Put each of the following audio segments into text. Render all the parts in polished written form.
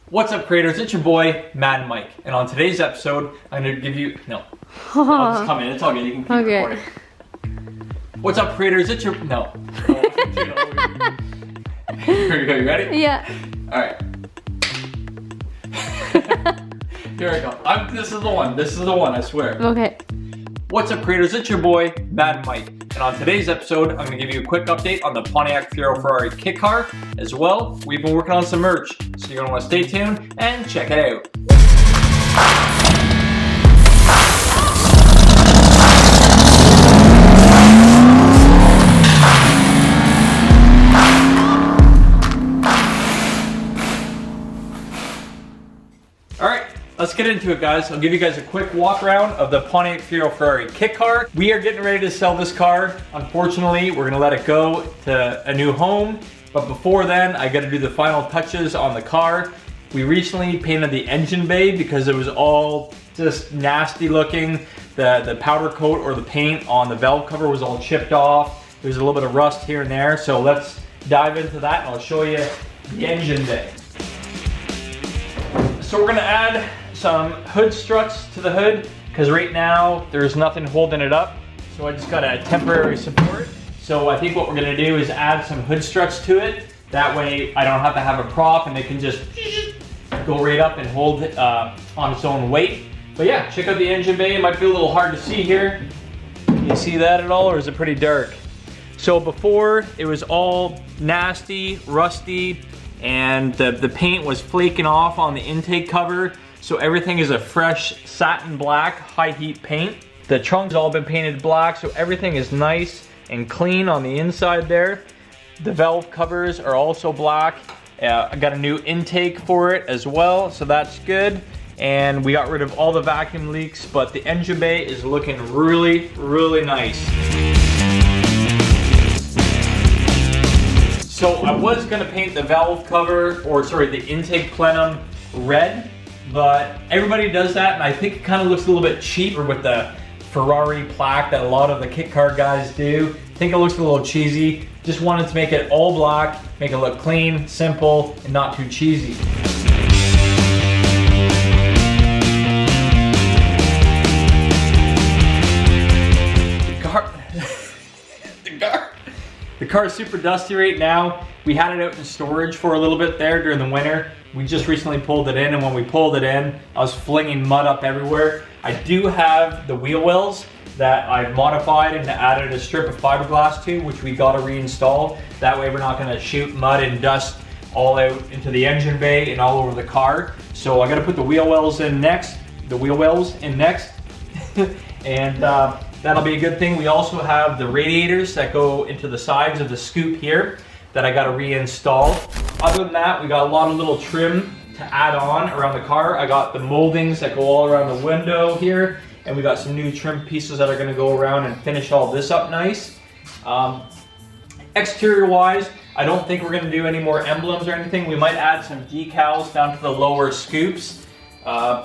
What's up, creators? It's your boy, Mad Mike. And on today's episode, I'm going to give you... No. I'll just come in. It's all good. You can keep recording. What's up, creators? It's your... No. Here we go. You ready? Yeah. Alright. Here we go. This is the one. This is the one, I swear. Okay. What's up, creators? It's your boy, Mad Mike. And on today's episode, I'm going to give you a quick update on the Pontiac Fiero Ferrari Kitcar. As well, we've been working on some merch, so you're going to want to stay tuned and check it out. Let's get into it, guys. I'll give you guys a quick walk around of the Pontiac Fiero Ferrari Kitcar. We are getting ready to sell this car. Unfortunately, we're gonna let it go to a new home. But before then, I gotta do the final touches on the car. We recently painted the engine bay because it was all just nasty looking. The powder coat or the paint on the valve cover was all chipped off. There's a little bit of rust here and there. So let's dive into that and I'll show you the engine bay. So we're gonna add some hood struts to the hood because right now there's nothing holding it up. So I just got a temporary support. So I think what we're gonna do is add some hood struts to it. That way I don't have to have a prop and it can just go right up and hold it on its own weight. But yeah, check out the engine bay. It might be a little hard to see here. Can you see that at all, or is it pretty dark? So before it was all nasty, rusty, and the paint was flaking off on the intake cover. So everything is a fresh satin black, high heat paint. The trunk's all been painted black, so everything is nice and clean on the inside there. The valve covers are also black. I got a new intake for it as well, so that's good. And we got rid of all the vacuum leaks, but the engine bay is looking really, really nice. So I was gonna paint the valve cover, or sorry, the intake plenum red, but everybody does that, and I think it kind of looks a little bit cheaper with the Ferrari plaque that a lot of the kit car guys do. I think it looks a little cheesy. Just wanted to make it all black, make it look clean, simple, and not too cheesy. The car is super dusty right now. We had it out in storage for a little bit there during the winter. We just recently pulled it in, and when we pulled it in, I was flinging mud up everywhere. I do have the wheel wells that I've modified and added a strip of fiberglass to, which we gotta reinstall. That way we're not gonna shoot mud and dust all out into the engine bay and all over the car. So I gotta put the wheel wells in next. And that'll be a good thing. We also have the radiators that go into the sides of the scoop here that I gotta reinstall. Other than that, we got a lot of little trim to add on around the car. I got the moldings that go all around the window here, and we got some new trim pieces that are gonna go around and finish all this up nice. Exterior wise, I don't think we're gonna do any more emblems or anything. We might add some decals down to the lower scoops.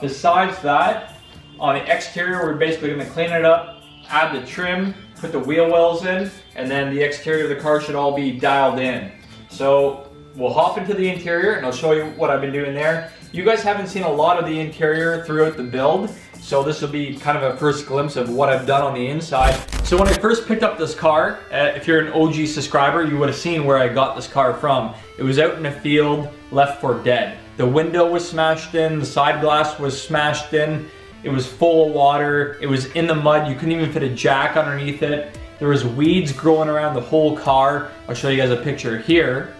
Besides that, on the exterior, we're basically gonna clean it up, add the trim, put the wheel wells in, and then the exterior of the car should all be dialed in. So we'll hop into the interior and I'll show you what I've been doing there. You guys haven't seen a lot of the interior throughout the build, so this will be kind of a first glimpse of what I've done on the inside. So when I first picked up this car, if you're an OG subscriber, you would have seen where I got this car from. It was out in a field, left for dead. The window was smashed in, the side glass was smashed in. It was full of water. It was in the mud. You couldn't even fit a jack underneath it. There was weeds growing around the whole car. I'll show you guys a picture here.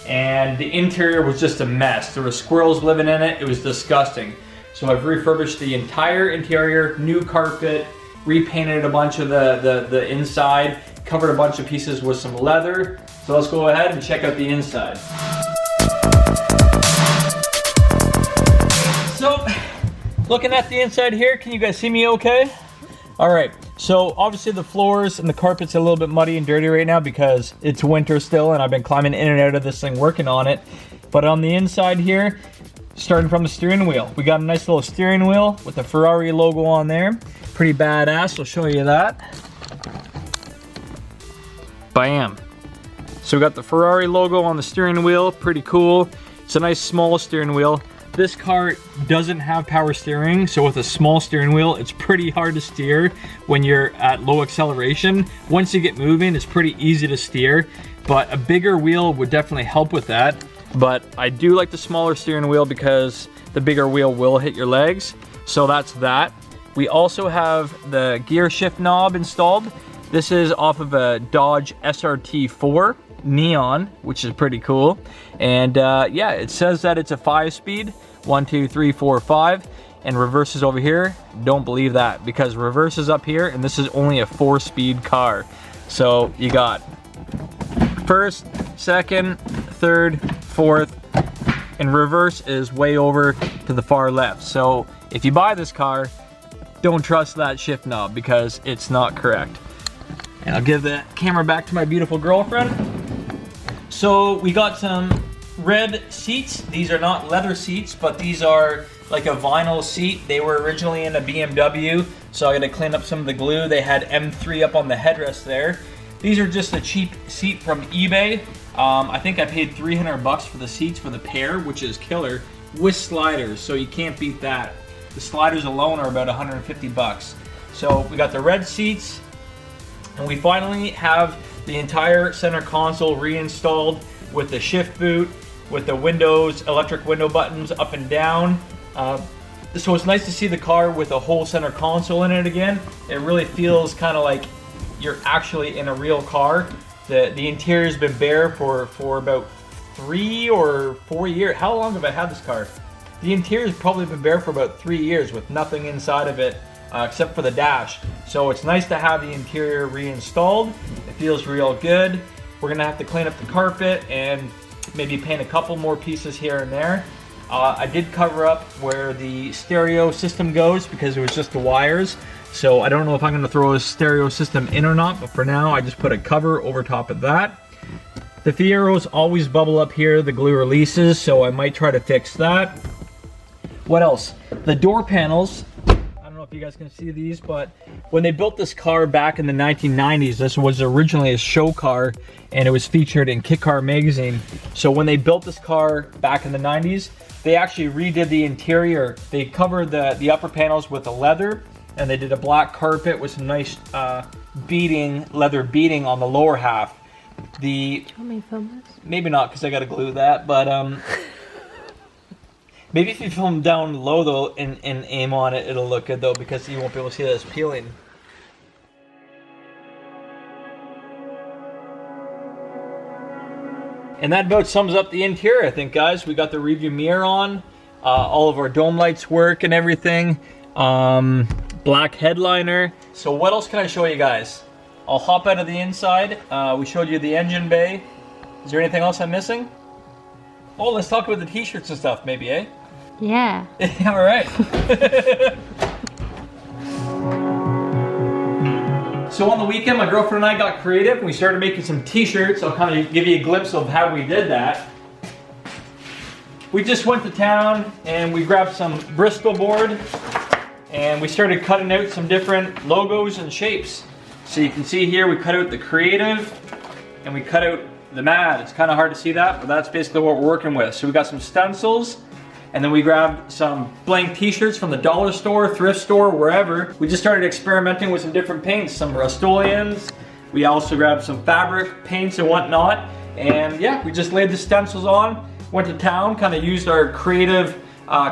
And the interior was just a mess. There were squirrels living in it. It was disgusting. So I've refurbished the entire interior, new carpet, repainted a bunch of the inside, covered a bunch of pieces with some leather. So let's go ahead and check out the inside. So, looking at the inside here, can you guys see me okay? All right, so obviously the floors and the carpet's a little bit muddy and dirty right now because it's winter still and I've been climbing in and out of this thing working on it. But on the inside here, starting from the steering wheel, we got a nice little steering wheel with the Ferrari logo on there. Pretty badass, I'll show you that. Bam. So we got the Ferrari logo on the steering wheel, pretty cool. It's a nice small steering wheel. This car doesn't have power steering, so with a small steering wheel, it's pretty hard to steer when you're at low acceleration. Once you get moving, it's pretty easy to steer, but a bigger wheel would definitely help with that. But I do like the smaller steering wheel because the bigger wheel will hit your legs. So that's that. We also have the gear shift knob installed. This is off of a Dodge SRT4 Neon, which is pretty cool. And yeah, it says that it's a 5-speed, 1, 2, 3, 4, 5, and reverse is over here. Don't believe that, because reverse is up here, and this is only a 4-speed car. So you got first, second, third, fourth, and reverse is way over to the far left. So if you buy this car, don't trust that shift knob because it's not correct. And I'll give the camera back to my beautiful girlfriend. So we got some red seats. These are not leather seats, but these are like a vinyl seat. They were originally in a BMW, so I gotta clean up some of the glue. They had M3 up on the headrest there. These are just a cheap seat from eBay. I think I paid 300 bucks for the seats for the pair, which is killer, with sliders, so you can't beat that. The sliders alone are about 150 bucks. So we got the red seats, and we finally have the entire center console reinstalled with the shift boot, with the windows, electric window buttons up and down. So it's nice to see the car with a whole center console in it again. It really feels kind of like you're actually in a real car. The interior's been bare for about 3 or 4 years. How long have I had this car? The interior's probably been bare for about 3 years with nothing inside of it except for the dash. So it's nice to have the interior reinstalled. It feels real good. We're gonna have to clean up the carpet and maybe paint a couple more pieces here and there. I did cover up where the stereo system goes because it was just the wires. So I don't know if I'm gonna throw a stereo system in or not, but for now I just put a cover over top of that. The Fieros always bubble up here, the glue releases, so I might try to fix that. What else? The door panels, I don't know if you guys can see these, but when they built this car back in the 1990s, this was originally a show car and it was featured in Kitcar magazine. So when they built this car back in the 90s, they actually redid the interior. They covered the upper panels with a leather, and they did a black carpet with some nice leather beading on the lower half. Do you want me to film this? Maybe not, because I gotta glue that, but maybe if you film down low though and aim on it, it'll look good though, because you won't be able to see this peeling. And that about sums up the interior, I think, guys. We got the review mirror on, all of our dome lights work and everything, black headliner. So what else can I show you guys? I'll hop out of the inside. We showed you the engine bay. Is there anything else I'm missing? Oh, let's talk about the t-shirts and stuff maybe, eh? Yeah. All right. So on the weekend, my girlfriend and I got creative and we started making some t-shirts. I'll kind of give you a glimpse of how we did that. We just went to town and we grabbed some Bristol board and we started cutting out some different logos and shapes. So you can see here we cut out the creative and we cut out the mad. It's kind of hard to see that, but that's basically what we're working with. So we got some stencils, and then we grabbed some blank t-shirts from the dollar store, thrift store, wherever. We just started experimenting with some different paints, some Rust-Oleums. We also grabbed some fabric paints and whatnot. And yeah, we just laid the stencils on, went to town, kind of used our creative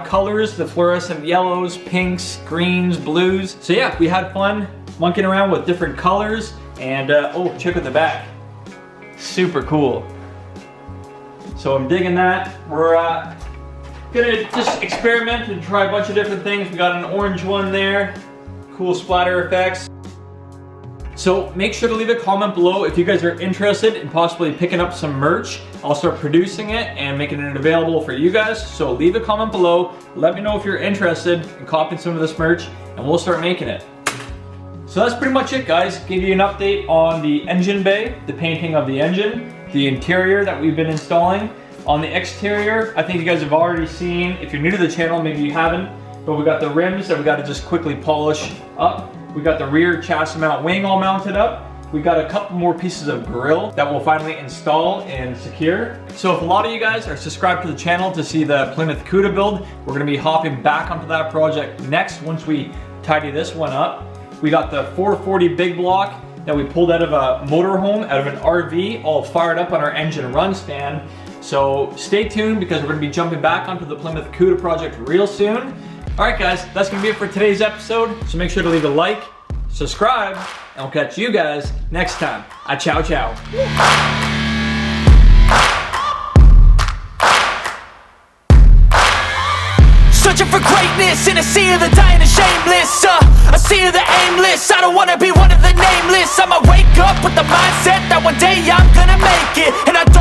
colors, the fluorescent yellows, pinks, greens, blues. So yeah, we had fun monkeying around with different colors. And oh, check out the back. Super cool. So I'm digging that. We're gonna just experiment and try a bunch of different things. We got an orange one there, cool splatter effects. So make sure to leave a comment below if you guys are interested in possibly picking up some merch. I'll start producing it and making it available for you guys. So leave a comment below, let me know if you're interested in copying some of this merch, and we'll start making it. So that's pretty much it, guys. Give you an update on the engine bay, the painting of the engine, the interior that we've been installing. On the exterior, I think you guys have already seen. If you're new to the channel, maybe you haven't, but we got the rims that we got to just quickly polish up. We got the rear chassis mount wing all mounted up. we got a couple more pieces of grill that we'll finally install and secure. So if a lot of you guys are subscribed to the channel to see the Plymouth Cuda build, we're gonna be hopping back onto that project next once we tidy this one up. We got the 440 big block that we pulled out of a motorhome, out of an RV, all fired up on our engine run stand. So stay tuned because we're gonna be jumping back onto the Plymouth Cuda project real soon. All right guys, that's gonna be it for today's episode. So make sure to leave a like, subscribe, and we'll catch you guys next time. Ciao, ciao. Searching for greatness in a sea of the dying and shameless, a sea of the aimless. I don't wanna be one of the nameless. I'ma wake up with the mindset that one day I'm gonna make it, and I don't